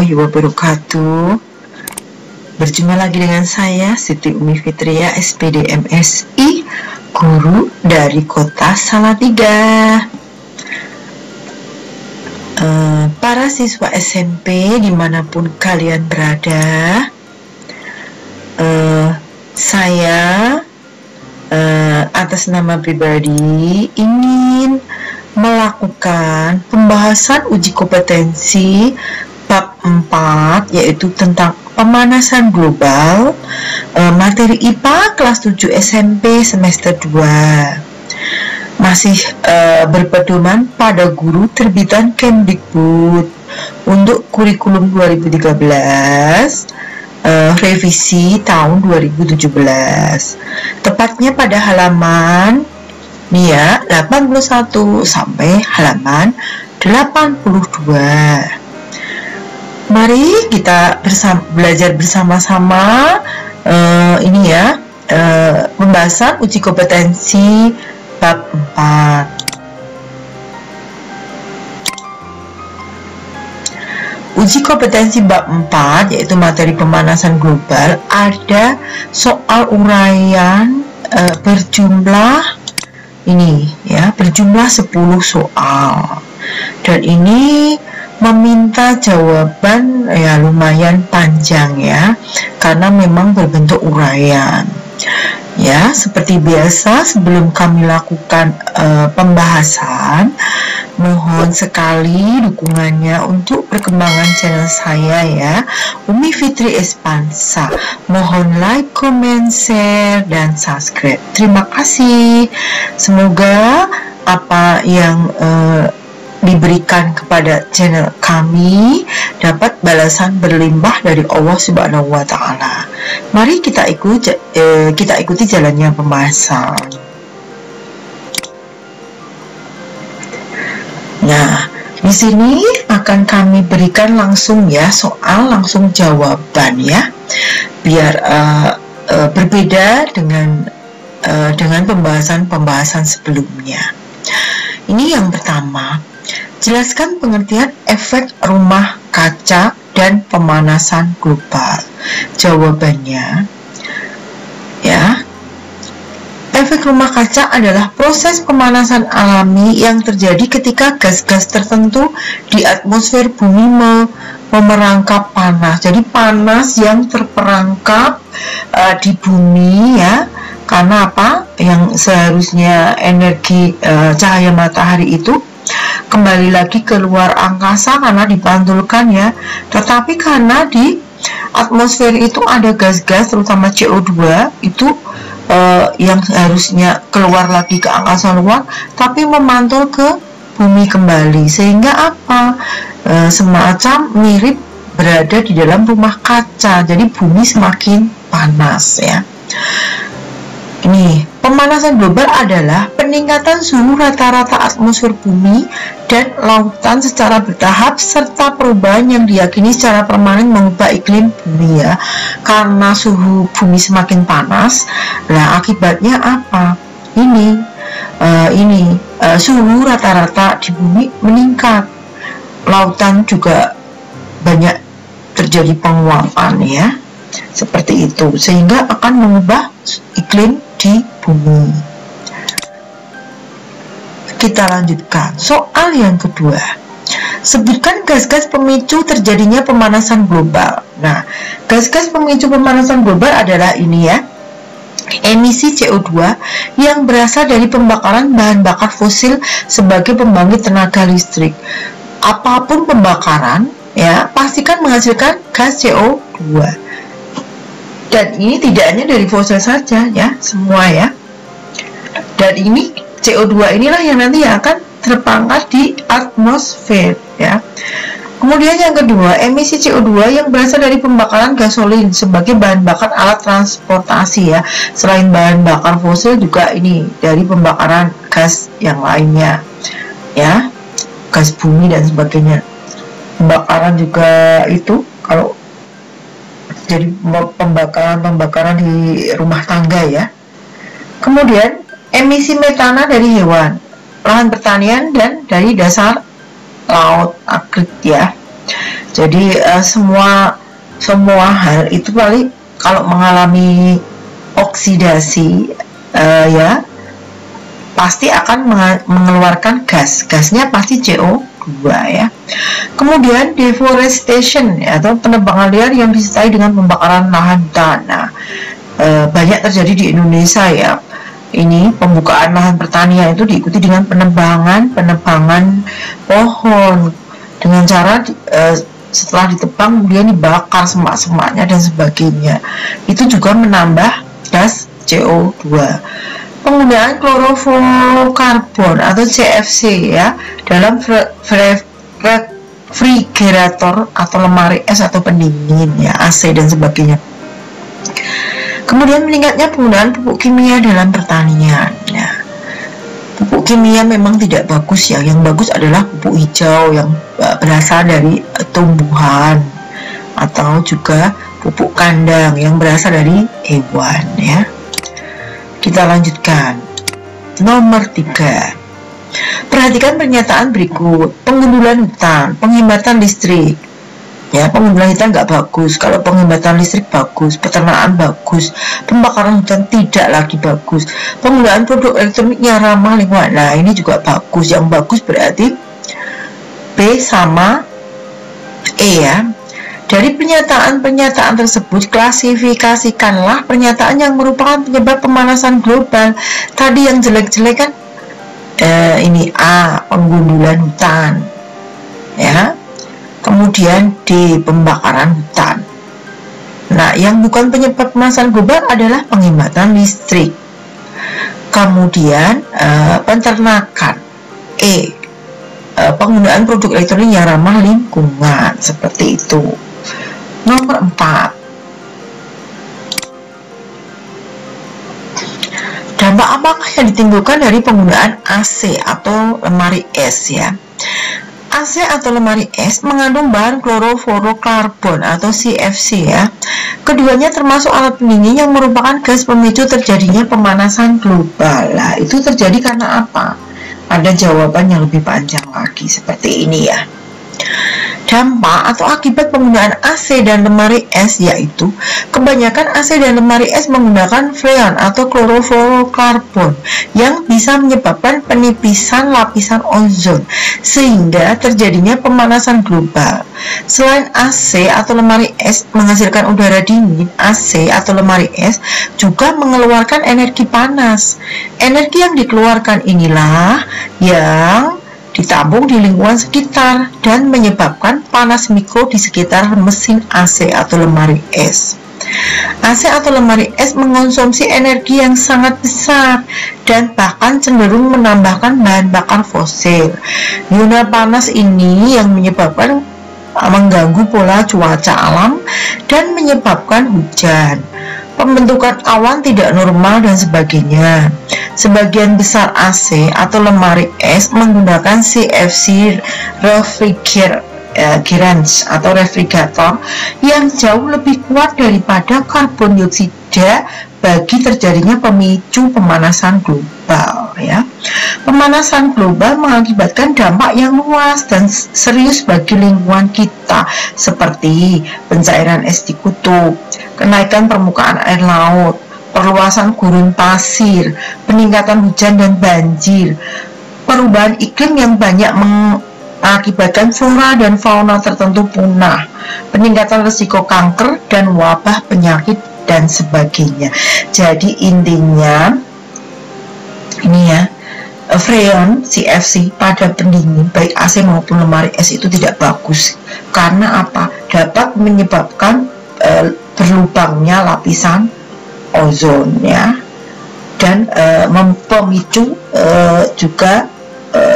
warahmatullahi wabarakatuh. Berjumpa lagi dengan saya Siti Umi Fitria, SPD MSI, guru dari kota Salatiga. Para siswa SMP dimanapun kalian berada, saya atas nama pribadi ingin melakukan pembahasan uji kompetensi bab 4, yaitu tentang pemanasan global, materi IPA kelas 7 SMP semester 2. Masih berpedoman pada guru terbitan Kemdikbud untuk kurikulum 2013, revisi tahun 2017, tepatnya pada halaman 81 sampai halaman 82. Mari kita belajar bersama-sama pembahasan uji kompetensi bab 4. Uji kompetensi bab 4 yaitu materi pemanasan global, ada soal uraian berjumlah 10 soal, dan ini meminta jawaban lumayan panjang karena memang berbentuk uraian. Seperti biasa, sebelum kami lakukan pembahasan, mohon sekali dukungannya untuk perkembangan channel saya Umi Fitri Espansa. Mohon like, comment, share, dan subscribe. Terima kasih. Semoga apa yang diberikan kepada channel kami dapat balasan berlimpah dari Allah Subhanahu wa Ta'ala. Mari kita ikuti jalannya pembahasan. Nah, di sini akan kami berikan langsung soal langsung jawaban biar berbeda dengan pembahasan sebelumnya. Ini yang pertama, jelaskan pengertian efek rumah kaca dan pemanasan global. Jawabannya efek rumah kaca adalah proses pemanasan alami yang terjadi ketika gas-gas tertentu di atmosfer bumi memerangkap panas. Jadi panas yang terperangkap di bumi karena apa? Yang seharusnya energi cahaya matahari itu kembali lagi keluar angkasa karena dipantulkan tetapi karena di atmosfer itu ada gas-gas terutama CO2 itu yang harusnya keluar lagi ke angkasa luar tapi memantul ke bumi kembali, sehingga apa? Semacam mirip berada di dalam rumah kaca, jadi bumi semakin panas Ini pemanasan global adalah peningkatan suhu rata-rata atmosfer bumi dan lautan secara bertahap serta perubahan yang diyakini secara permanen mengubah iklim bumi Karena suhu bumi semakin panas, akibatnya apa? Suhu rata-rata di bumi meningkat, lautan juga banyak terjadi penguapan seperti itu, sehingga akan mengubah iklim di bumi. Kita lanjutkan soal yang kedua. Sebutkan gas-gas pemicu terjadinya pemanasan global. Nah, gas-gas pemicu pemanasan global adalah emisi CO2 yang berasal dari pembakaran bahan bakar fosil sebagai pembangkit tenaga listrik. Apapun pembakaran pastikan menghasilkan gas CO2. Dan ini tidak hanya dari fosil saja semua dan ini CO2 inilah yang nanti akan terpangkas di atmosfer Kemudian yang kedua, emisi CO2 yang berasal dari pembakaran gasolin sebagai bahan bakar alat transportasi Selain bahan bakar fosil juga ini dari pembakaran gas yang lainnya gas bumi dan sebagainya. Pembakaran juga itu kalau jadi pembakaran di rumah tangga Kemudian emisi metana dari hewan, lahan pertanian, dan dari dasar laut agrik Jadi semua hal itu paling kalau mengalami oksidasi ya pasti akan mengeluarkan gasnya pasti CO2 ya. Kemudian deforestation atau penebangan liar yang disertai dengan pembakaran lahan hutan. Nah, banyak terjadi di Indonesia ya. Ini pembukaan lahan pertanian itu diikuti dengan penebangan pohon dengan cara setelah ditebang kemudian dibakar semak-semaknya dan sebagainya. Itu juga menambah gas CO2. Penggunaan klorofluorokarbon atau CFC ya dalam refrigerator atau lemari es atau pendingin ya, AC dan sebagainya. Kemudian meningkatnya penggunaan pupuk kimia dalam pertanian. Nah, pupuk kimia memang tidak bagus ya. Yang bagus adalah pupuk hijau yang berasal dari tumbuhan atau juga pupuk kandang yang berasal dari hewan ya. Kita lanjutkan. Nomor 3. Perhatikan pernyataan berikut. Penggundulan hutan, penghematan listrik. Ya, penggundulan hutan nggak bagus. Kalau penghematan listrik bagus, peternakan bagus, pembakaran hutan tidak lagi bagus. Penggunaan produk elektroniknya ramah lingkungan. Nah, ini juga bagus. Yang bagus berarti B sama E ya. Dari pernyataan-pernyataan tersebut, klasifikasikanlah pernyataan yang merupakan penyebab pemanasan global. Tadi yang jelek-jelek kan ini A, penggundulan hutan ya. Kemudian D, pembakaran hutan. Nah, yang bukan penyebab pemanasan global adalah penghematan listrik. Kemudian peternakan. E, penggunaan produk elektronik yang ramah lingkungan, seperti itu. Nomor 4. Dampak apakah yang ditimbulkan dari penggunaan AC atau lemari es ya? AC atau lemari es mengandung bahan klorofluorokarbon atau CFC ya. Keduanya termasuk alat pendingin yang merupakan gas pemicu terjadinya pemanasan global. Nah, itu terjadi karena apa? Ada jawaban yang lebih panjang lagi seperti ini ya. Dampak atau akibat penggunaan AC dan lemari es yaitu kebanyakan AC dan lemari es menggunakan freon atau klorofluorokarbon yang bisa menyebabkan penipisan lapisan ozon sehingga terjadinya pemanasan global. Selain AC atau lemari es menghasilkan udara dingin, AC atau lemari es juga mengeluarkan energi panas. Energi yang dikeluarkan inilah yang ditabung di lingkungan sekitar dan menyebabkan panas mikro di sekitar mesin AC atau lemari es. AC atau lemari es mengonsumsi energi yang sangat besar dan bahkan cenderung menambahkan bahan bakar fosil. Zona panas ini yang menyebabkan mengganggu pola cuaca alam dan menyebabkan hujan, pembentukan awan tidak normal dan sebagainya. Sebagian besar AC atau lemari es menggunakan CFC refrigerants atau refrigerator yang jauh lebih kuat daripada karbon dioksida bagi terjadinya pemicu pemanasan global ya. Pemanasan global mengakibatkan dampak yang luas dan serius bagi lingkungan kita seperti pencairan es di kutub, kenaikan permukaan air laut, perluasan gurun pasir, peningkatan hujan dan banjir, perubahan iklim yang banyak mengakibatkan flora dan fauna tertentu punah, peningkatan risiko kanker dan wabah penyakit dan sebagainya. Jadi intinya ini ya, freon CFC pada pendingin baik AC maupun lemari es itu tidak bagus. Karena apa? Dapat menyebabkan berlubangnya lapisan ozon ya, dan memicu juga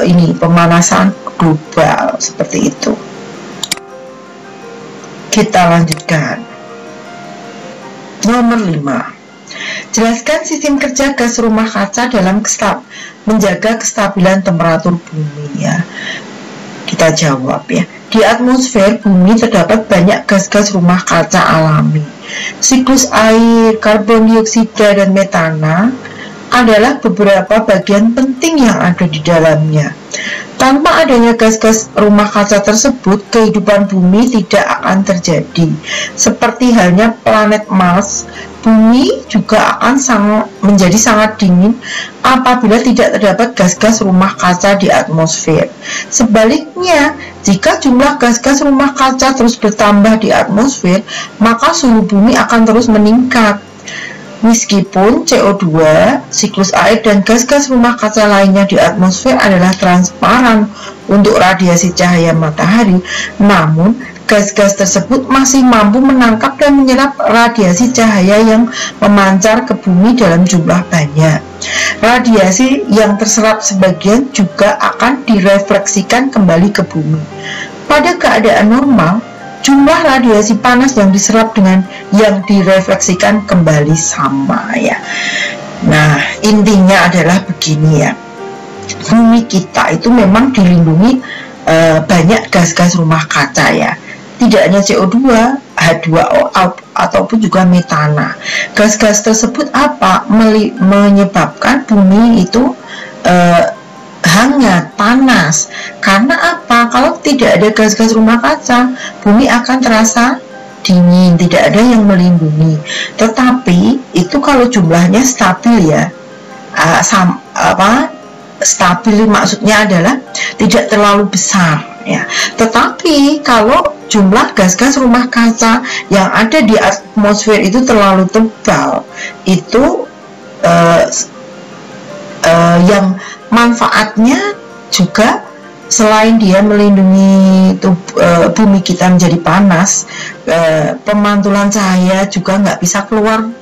ini pemanasan global seperti itu. Kita lanjutkan. Nomor 5. Jelaskan sistem kerja gas rumah kaca dalam menjaga kestabilan temperatur bumi ya. Kita jawab ya. Di atmosfer bumi terdapat banyak gas-gas rumah kaca alami. Siklus air, karbon dioksida, dan metana adalah beberapa bagian penting yang ada di dalamnya. Tanpa adanya gas-gas rumah kaca tersebut, kehidupan bumi tidak akan terjadi. Seperti halnya planet Mars, bumi juga akan menjadi sangat dingin apabila tidak terdapat gas-gas rumah kaca di atmosfer. Sebaliknya, jika jumlah gas-gas rumah kaca terus bertambah di atmosfer, maka suhu bumi akan terus meningkat. Meskipun CO2, siklus air, dan gas-gas rumah kaca lainnya di atmosfer adalah transparan untuk radiasi cahaya matahari, namun gas-gas tersebut masih mampu menangkap dan menyerap radiasi cahaya yang memancar ke bumi dalam jumlah banyak. Radiasi yang terserap sebagian juga akan direfleksikan kembali ke bumi. Pada keadaan normal, jumlah radiasi panas yang diserap dengan yang direfleksikan kembali sama ya. Nah, intinya adalah begini ya. Bumi kita itu memang dilindungi banyak gas-gas rumah kaca ya. Tidak hanya CO2, H2O ataupun juga metana. Gas-gas tersebut menyebabkan bumi itu hangat, panas. Karena apa? Kalau tidak ada gas-gas rumah kaca, bumi akan terasa dingin, tidak ada yang melindungi. Tetapi itu kalau jumlahnya stabil ya, stabil maksudnya adalah tidak terlalu besar ya. Tetapi kalau jumlah gas-gas rumah kaca yang ada di atmosfer itu terlalu tebal, itu yang manfaatnya juga selain dia melindungi bumi kita menjadi panas, pemantulan cahaya juga nggak bisa keluar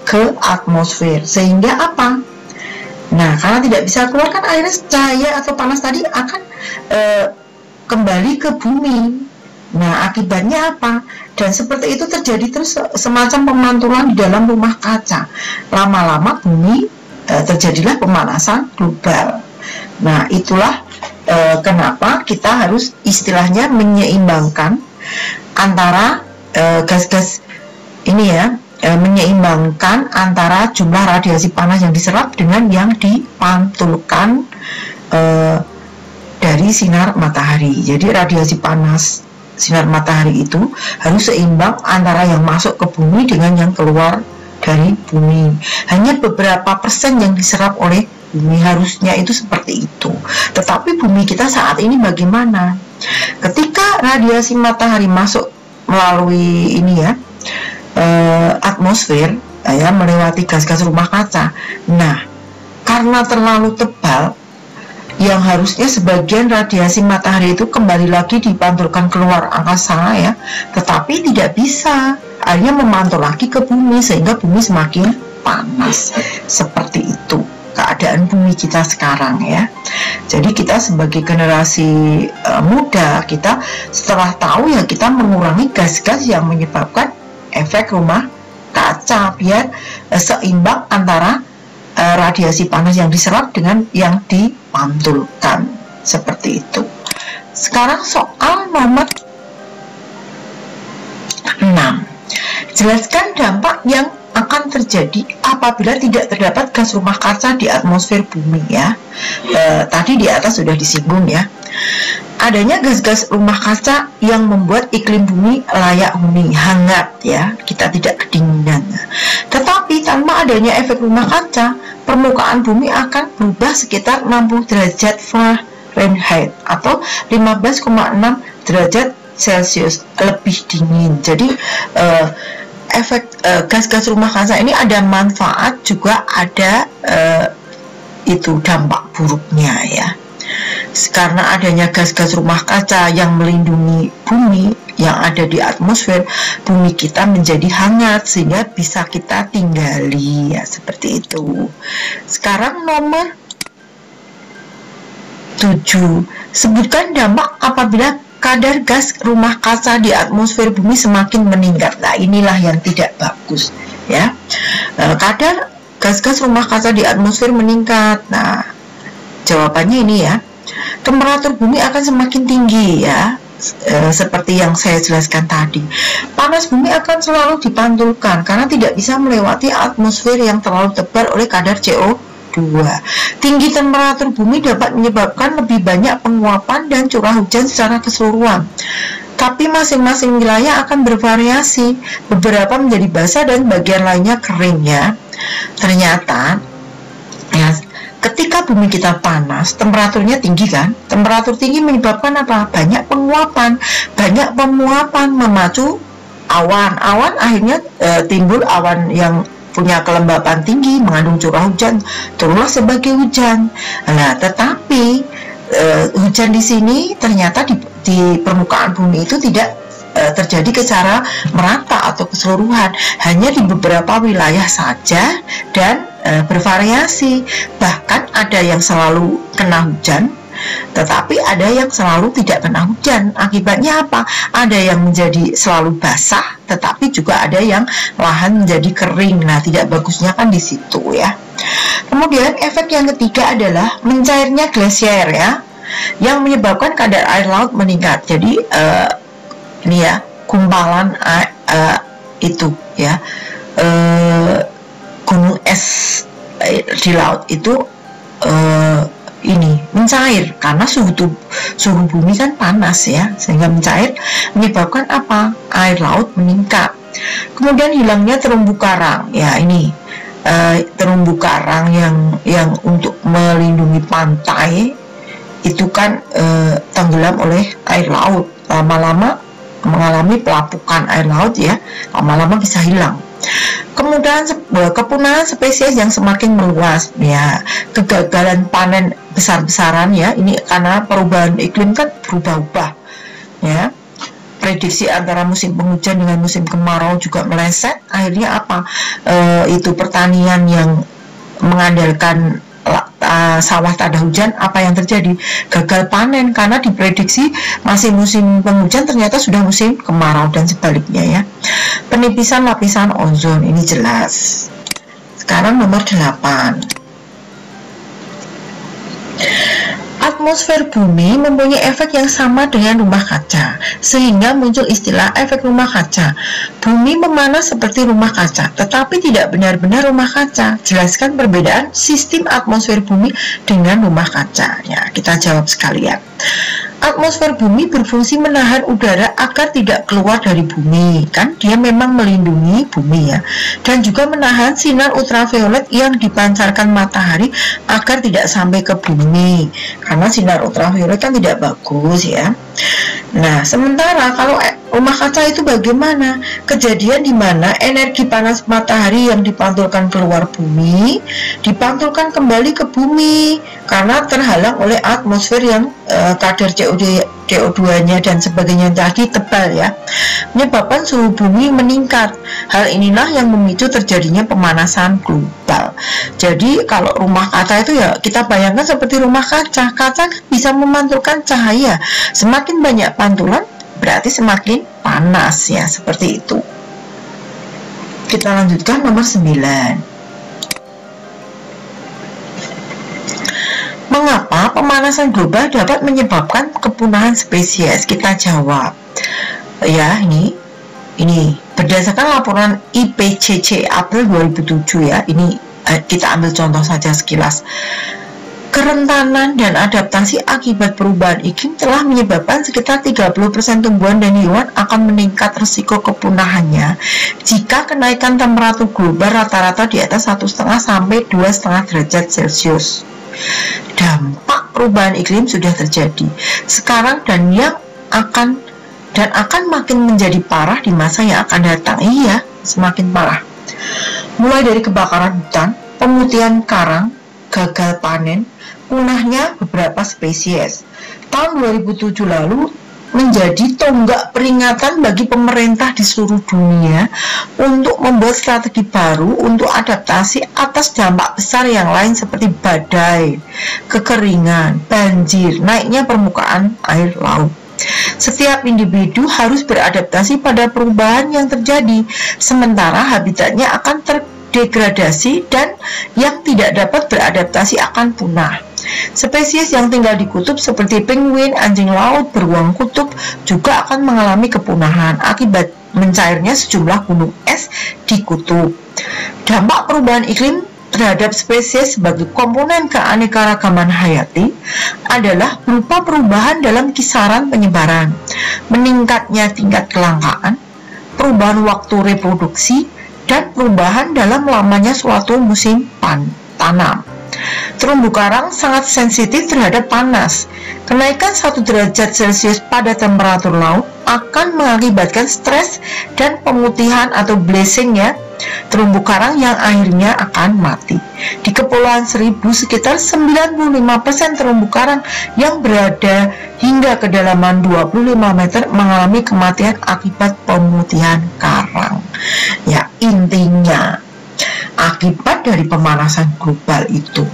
ke atmosfer. Sehingga apa? Nah, karena tidak bisa keluar kan, akhirnya cahaya atau panas tadi akan kembali ke bumi. Nah, akibatnya apa? Dan seperti itu terjadi terus semacam pemantulan di dalam rumah kaca. Lama-lama bumi terjadilah pemanasan global. Nah, itulah kenapa kita harus istilahnya menyeimbangkan antara gas-gas ini ya, menyeimbangkan antara jumlah radiasi panas yang diserap dengan yang dipantulkan dari sinar matahari. Jadi radiasi panas sinar matahari itu harus seimbang antara yang masuk ke bumi dengan yang keluar dari bumi. Hanya beberapa persen yang diserap oleh bumi, harusnya itu seperti itu. Tetapi bumi kita saat ini bagaimana? Ketika radiasi matahari masuk melalui ini ya, atmosfer ya, melewati gas-gas rumah kaca. Nah, karena terlalu tebal, yang harusnya sebagian radiasi matahari itu kembali lagi dipantulkan keluar angkasa ya, tetapi tidak bisa, akhirnya memantul lagi ke bumi sehingga bumi semakin panas. Seperti itu keadaan bumi kita sekarang ya. Jadi kita sebagai generasi muda, kita setelah tahu ya, kita mengurangi gas-gas yang menyebabkan efek rumah kaca biar seimbang antara radiasi panas yang diserap dengan yang dipantulkan. Seperti itu. Sekarang soal nomor 6. Jelaskan dampak yang akan terjadi apabila tidak terdapat gas rumah kaca di atmosfer bumi ya. Tadi di atas sudah disinggung ya. Adanya gas-gas rumah kaca yang membuat iklim bumi layak huni, hangat ya, kita tidak kedinginan. Tetapi tanpa adanya efek rumah kaca, permukaan bumi akan berubah sekitar 60 derajat Fahrenheit atau 15,6 derajat Celcius lebih dingin. Jadi efek gas-gas rumah kaca ini ada manfaat, juga ada itu dampak buruknya ya. Karena adanya gas-gas rumah kaca yang melindungi bumi yang ada di atmosfer, bumi kita menjadi hangat sehingga bisa kita tinggali ya, seperti itu. Sekarang nomor 7. Sebutkan dampak apabila kadar gas rumah kaca di atmosfer bumi semakin meningkat. Nah, inilah yang tidak bagus ya. Kadar gas-gas rumah kaca di atmosfer meningkat. Nah, jawabannya ini ya. Temperatur bumi akan semakin tinggi ya, seperti yang saya jelaskan tadi. Panas bumi akan selalu dipantulkan karena tidak bisa melewati atmosfer yang terlalu tebal oleh kadar CO2 2. Tinggi temperatur bumi dapat menyebabkan lebih banyak penguapan dan curah hujan secara keseluruhan. Tapi masing-masing wilayah akan bervariasi. Beberapa menjadi basah dan bagian lainnya kering ya. Ternyata ya, ketika bumi kita panas, temperaturnya tinggi kan? Temperatur tinggi menyebabkan apa? Banyak penguapan, banyak pemuapan, memacu awan. Awan akhirnya timbul awan yang punya kelembapan tinggi, mengandung curah hujan, turunlah sebagai hujan. Nah, tetapi hujan di sini ternyata di permukaan bumi itu tidak terjadi secara merata atau keseluruhan, hanya di beberapa wilayah saja dan bervariasi. Bahkan ada yang selalu kena hujan, tetapi ada yang selalu tidak kena hujan. Akibatnya apa? Ada yang menjadi selalu basah, tetapi juga ada yang lahan menjadi kering. Nah, tidak bagusnya kan di situ ya. Kemudian efek yang ketiga adalah mencairnya glasier ya, yang menyebabkan kadar air laut meningkat. Jadi ini ya, gumpalan itu ya, gunung es di laut itu ini mencair karena suhu bumi kan panas ya, sehingga mencair menyebabkan apa? Air laut meningkat. Kemudian hilangnya terumbu karang ya, ini terumbu karang yang untuk melindungi pantai itu kan tenggelam oleh air laut, lama-lama mengalami pelapukan air laut ya, lama-lama bisa hilang. Kemudian kepunahan spesies yang semakin meluas ya, kegagalan panen besar-besaran ya, ini karena perubahan iklim kan berubah-ubah ya. Prediksi antara musim penghujan dengan musim kemarau juga meleset. Akhirnya apa? Itu pertanian yang mengandalkan sawah tak ada hujan, apa yang terjadi? Gagal panen karena diprediksi masih musim penghujan, ternyata sudah musim kemarau dan sebaliknya ya. Penipisan lapisan ozon ini jelas. Sekarang nomor 8. Atmosfer bumi mempunyai efek yang sama dengan rumah kaca, sehingga muncul istilah efek rumah kaca. Bumi memanas seperti rumah kaca, tetapi tidak benar-benar rumah kaca. Jelaskan perbedaan sistem atmosfer bumi dengan rumah kaca. Ya, kita jawab sekalian. Atmosfer bumi berfungsi menahan udara agar tidak keluar dari bumi, kan dia memang melindungi bumi ya, dan juga menahan sinar ultraviolet yang dipancarkan matahari agar tidak sampai ke bumi, karena sinar ultraviolet kan tidak bagus ya. Nah, sementara kalau rumah kaca itu bagaimana? Kejadian di mana energi panas matahari yang dipantulkan keluar bumi dipantulkan kembali ke bumi karena terhalang oleh atmosfer yang kadar CO2-nya dan sebagainya tadi tebal ya, menyebabkan suhu bumi meningkat. Hal inilah yang memicu terjadinya pemanasan global. Jadi kalau rumah kaca itu ya kita bayangkan seperti rumah kaca. Kaca bisa memantulkan cahaya. Semakin banyak pantulan berarti semakin panas ya, seperti itu. Kita lanjutkan nomor 9. Mengapa pemanasan global dapat menyebabkan kepunahan spesies? Kita jawab ya, ini berdasarkan laporan IPCC April 2007 ya. Ini kita ambil contoh saja sekilas. Kerentanan dan adaptasi akibat perubahan iklim telah menyebabkan sekitar 30% tumbuhan dan hewan akan meningkat risiko kepunahannya jika kenaikan temperatur global rata-rata di atas 1,5 sampai 2,5 derajat Celcius. Dampak perubahan iklim sudah terjadi sekarang dan akan makin menjadi parah di masa yang akan datang. Iya, semakin parah. Mulai dari kebakaran hutan, pemutihan karang, gagal panen, punahnya beberapa spesies. Tahun 2007 lalu menjadi tonggak peringatan bagi pemerintah di seluruh dunia untuk membuat strategi baru untuk adaptasi atas dampak besar yang lain seperti badai, kekeringan, banjir, naiknya permukaan air laut. Setiap individu harus beradaptasi pada perubahan yang terjadi, sementara habitatnya akan terdegradasi dan yang tidak dapat beradaptasi akan punah. Spesies yang tinggal di kutub seperti penguin, anjing laut, beruang kutub juga akan mengalami kepunahan akibat mencairnya sejumlah gunung es di kutub. Dampak perubahan iklim terhadap spesies sebagai komponen keanekaragaman hayati adalah berupa perubahan dalam kisaran penyebaran, meningkatnya tingkat kelangkaan, perubahan waktu reproduksi, dan perubahan dalam lamanya suatu musim tanam. Terumbu karang sangat sensitif terhadap panas. Kenaikan 1 derajat Celcius pada temperatur laut akan mengakibatkan stres dan pemutihan atau bleaching ya terumbu karang yang akhirnya akan mati. Di Kepulauan Seribu sekitar 95% terumbu karang yang berada hingga kedalaman 25 meter mengalami kematian akibat pemutihan karang. Ya, intinya akibat dari pemanasan global itu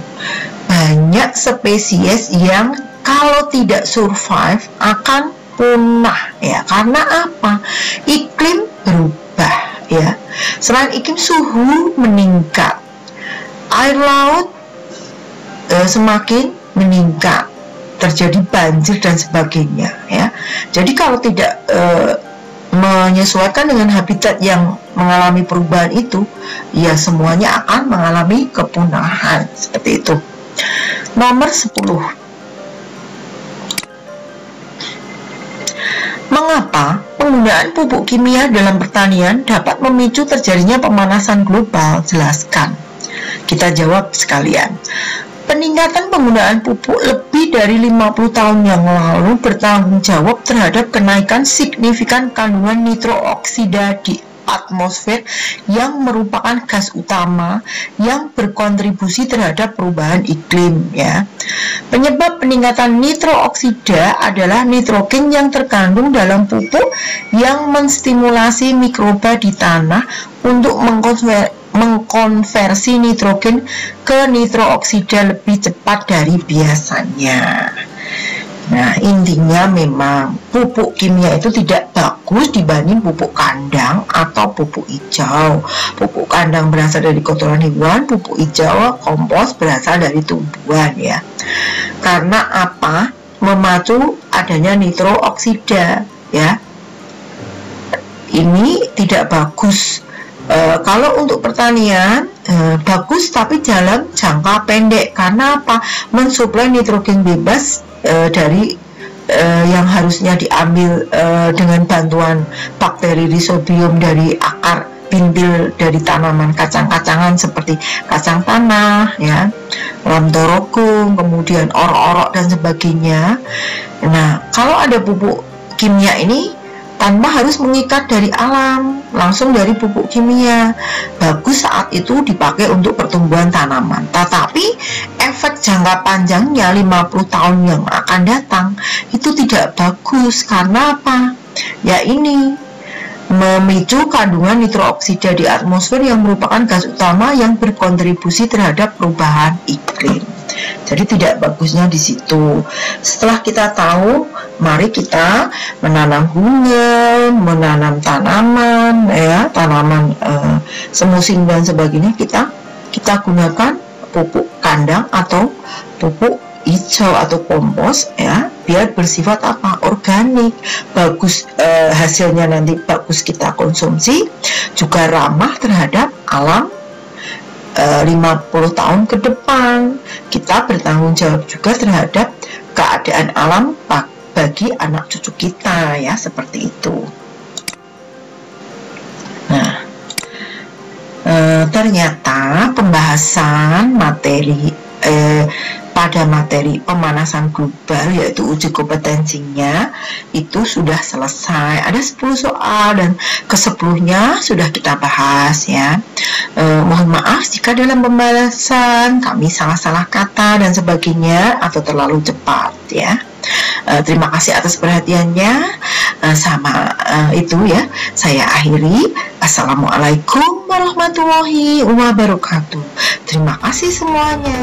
banyak spesies yang kalau tidak survive akan punah ya. Karena apa? Iklim berubah ya. Selain iklim, suhu meningkat, air laut semakin meningkat, terjadi banjir dan sebagainya ya. Jadi kalau tidak menyesuaikan dengan habitat yang mengalami perubahan itu, ya semuanya akan mengalami kepunahan seperti itu. Nomor 10. Mengapa penggunaan pupuk kimia dalam pertanian dapat memicu terjadinya pemanasan global? Jelaskan. Kita jawab sekalian. Peningkatan penggunaan pupuk lebih dari 50 tahun yang lalu bertanggung jawab terhadap kenaikan signifikan kandungan nitrooksida di atmosfer yang merupakan gas utama yang berkontribusi terhadap perubahan iklim ya. Penyebab peningkatan nitrooksida adalah nitrogen yang terkandung dalam pupuk yang menstimulasi mikroba di tanah untuk mengkonversi nitrogen ke nitrooksida lebih cepat dari biasanya. Nah, intinya memang pupuk kimia itu tidak bagus dibanding pupuk kandang atau pupuk hijau. Pupuk kandang berasal dari kotoran hewan, pupuk hijau kompos berasal dari tumbuhan ya. Karena apa? Memacu adanya nitrooksida ya. Ini tidak bagus. Kalau untuk pertanian bagus tapi dalam jangka pendek. Karena apa? Mensuplai nitrogen bebas dari yang harusnya diambil dengan bantuan bakteri Rhizobium dari akar bintil dari tanaman kacang-kacangan seperti kacang tanah ya, lamtorogung, kemudian orok-orok dan sebagainya. Nah, kalau ada pupuk kimia ini tanpa harus mengikat dari alam, langsung dari pupuk kimia, bagus saat itu dipakai untuk pertumbuhan tanaman. Tetapi efek jangka panjangnya 50 tahun yang akan datang itu tidak bagus. Karena apa? Ya ini memicu kandungan nitrooksida di atmosfer yang merupakan gas utama yang berkontribusi terhadap perubahan iklim. Jadi tidak bagusnya di situ. Setelah kita tahu, mari kita menanam bunga, menanam tanaman ya, tanaman semusim dan sebagainya, kita gunakan pupuk kandang atau pupuk hijau atau kompos ya, biar bersifat apa? Organik, bagus, hasilnya nanti bagus kita konsumsi, juga ramah terhadap alam. 50 tahun ke depan kita bertanggung jawab juga terhadap keadaan alam bagi anak cucu kita ya, seperti itu. Nah, ternyata pembahasan materi pada materi pemanasan global, yaitu uji kompetensinya, itu sudah selesai. Ada 10 soal dan ke-10-nya sudah kita bahas ya. Mohon maaf jika dalam pembahasan kami salah-salah kata dan sebagainya atau terlalu cepat ya. Terima kasih atas perhatiannya. Itu ya, saya akhiri. Assalamualaikum warahmatullahi wabarakatuh. Terima kasih semuanya.